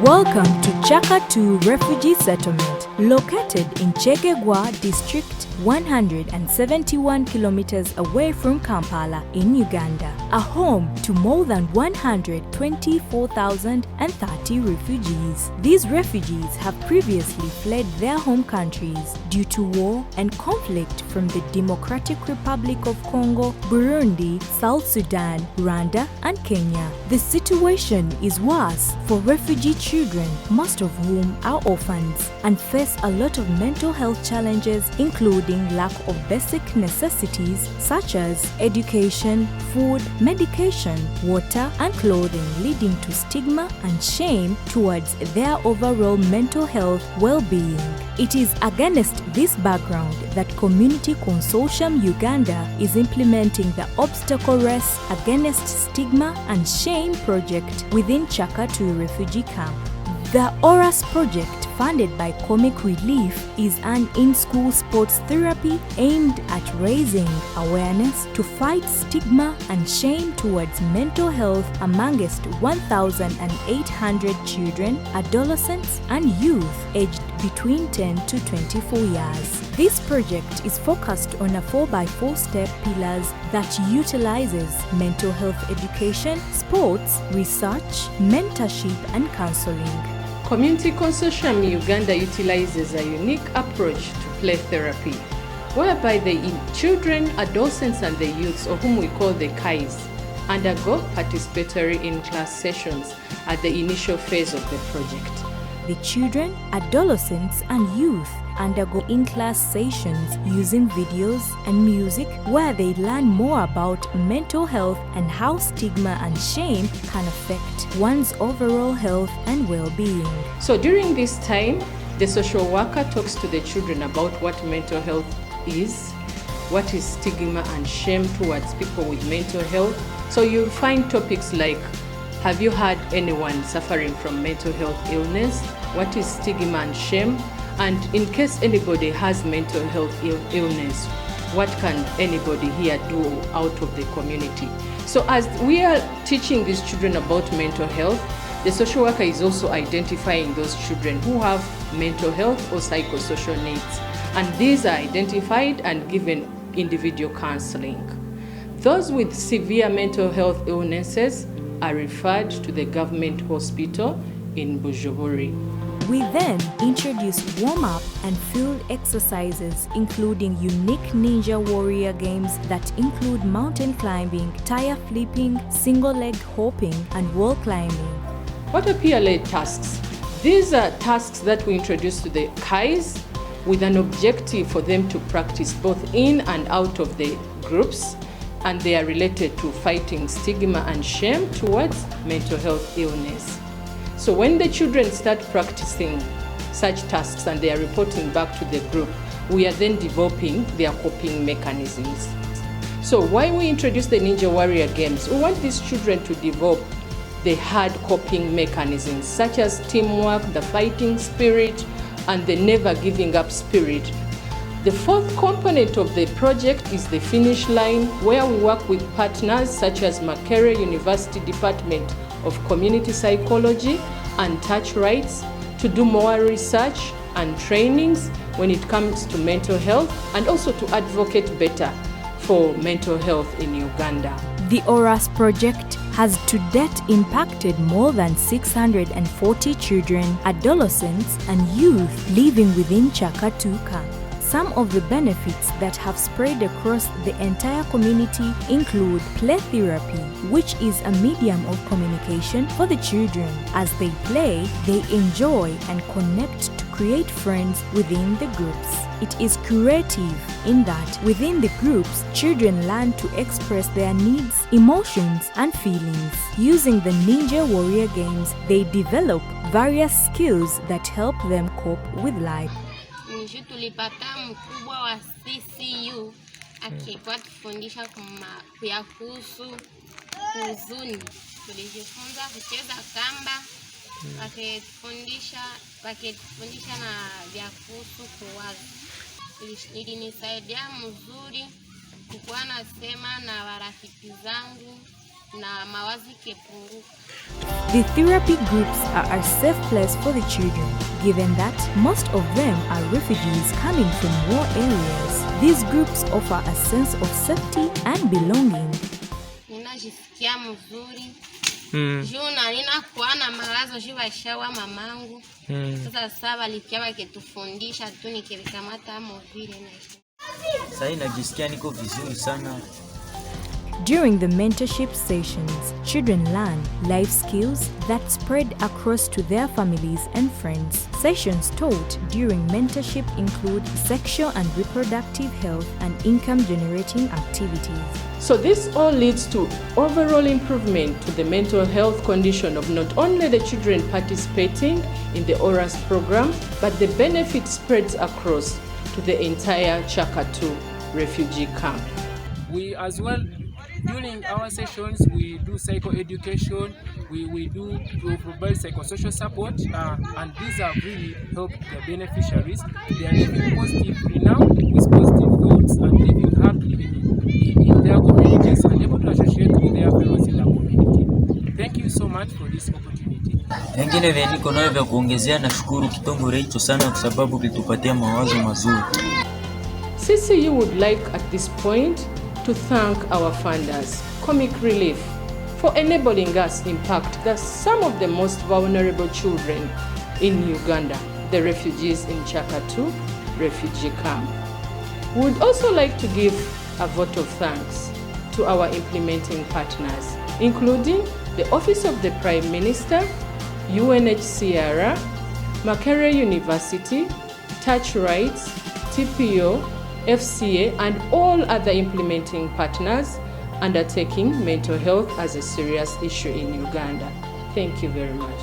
Welcome to Chakatu Refugee Settlement, located in Chegegwa District, 171 kilometers away from Kampala in Uganda, a home to more than 124,030 refugees. These refugees have previously fled their home countries due to war and conflict from the Democratic Republic of Congo, Burundi, South Sudan, Rwanda, and Kenya. The situation is worse for refugee children, most of whom are orphans, and face a lot of mental health challenges, including lack of basic necessities such as education, food, medication, water, and clothing, leading to stigma and shame towards their overall mental health well-being. It is against this background that Community Consortium Uganda is implementing the Obstacle Race Against Stigma and Shame project within Chakatu refugee camp. The ORAS project, funded by Comic Relief, is an in-school sports therapy aimed at raising awareness to fight stigma and shame towards mental health amongst 1,800 children, adolescents, and youth aged between 10 to 24 years. This project is focused on a 4x4 step pillars that utilizes mental health education, sports, research, mentorship, and counseling. Community Consortium Uganda utilizes a unique approach to play therapy, whereby the children, adolescents, and the youths, or whom we call the KAIs, undergo participatory in-class sessions at the initial phase of the project. The children, adolescents, and youth undergo in-class sessions using videos and music where they learn more about mental health and how stigma and shame can affect one's overall health and well-being. So during this time, the social worker talks to the children about what mental health is, what is stigma and shame towards people with mental health. So you'll find topics like, have you had anyone suffering from mental health illness? What is stigma and shame? And in case anybody has mental health illness, what can anybody here do out of the community? So as we are teaching these children about mental health, the social worker is also identifying those children who have mental health or psychosocial needs. And these are identified and given individual counseling. Those with severe mental health illnesses are referred to the government hospital in Bujumbura. We then introduce warm-up and field exercises, including unique ninja warrior games that include mountain climbing, tire flipping, single-leg hopping, and wall climbing. What are peer-led tasks? These are tasks that we introduce to the KAIs with an objective for them to practice both in and out of the groups, and they are related to fighting stigma and shame towards mental health illness. So when the children start practicing such tasks and they are reporting back to the group, we are then developing their coping mechanisms. So why we introduce the Ninja Warrior games? We want these children to develop the hard coping mechanisms such as teamwork, the fighting spirit, and the never giving up spirit. The fourth component of the project is the finish line, where we work with partners such as Makerere University Department of Community Psychology and Touch Rights to do more research and trainings when it comes to mental health, and also to advocate better for mental health in Uganda. The ORAS project has to date impacted more than 640 children, adolescents, and youth living within Chakatu camp. Some of the benefits that have spread across the entire community include play therapy, which is a medium of communication for the children. As they play, they enjoy and connect to create friends within the groups. It is curative in that within the groups, children learn to express their needs, emotions, and feelings. Using the Ninja Warrior games, they develop various skills that help them cope with life. Tulipata mkubwa wa CCU akikuwa akifundisha kuhusu huzuni. Tulijifunza kucheza kamba, wakitufundisha na vya kuhusu kuwaza. Ilinisaidia mzuri kukuwa nasema na warafiki zangu na mawazo ikepunguka. The therapy groups are a safe place for the children, given that most of them are refugees coming from war areas. These groups offer a sense of safety and belonging. Ninajisikia mzuri. Juu na ninakuwa na mawazo juu washawa mamangu. Sasa walikia wakitufundisha tu nikivikamata vile na sasa najisikia niko vizuri sana. During the mentorship sessions, children learn life skills that spread across to their families and friends. Sessions taught during mentorship include sexual and reproductive health and income-generating activities. So this all leads to overall improvement to the mental health condition of not only the children participating in the ORAS program, but the benefit spreads across to the entire Chaka 2 refugee camp. We as well, during our sessions, we do psychoeducation, we do provide psychosocial support, and these have really helped the beneficiaries. They are living positively now with positive thoughts and living happily in their communities and able to associate with their fellows in the community. Thank you so much for this opportunity. Wengine veniko nayo vya kuongezea, nashukuru kitongore hicho sana kwa sababu kilitupatia mawazo mazuri. CCU would like at this point to thank our funders, Comic Relief, for enabling us to impact some of the most vulnerable children in Uganda, the refugees in Chaka 2 refugee camp. We would also like to give a vote of thanks to our implementing partners, including the Office of the Prime Minister, UNHCR, Makerere University, Touch Rights, TPO, FCA, and all other implementing partners undertaking mental health as a serious issue in Uganda. Thank you very much.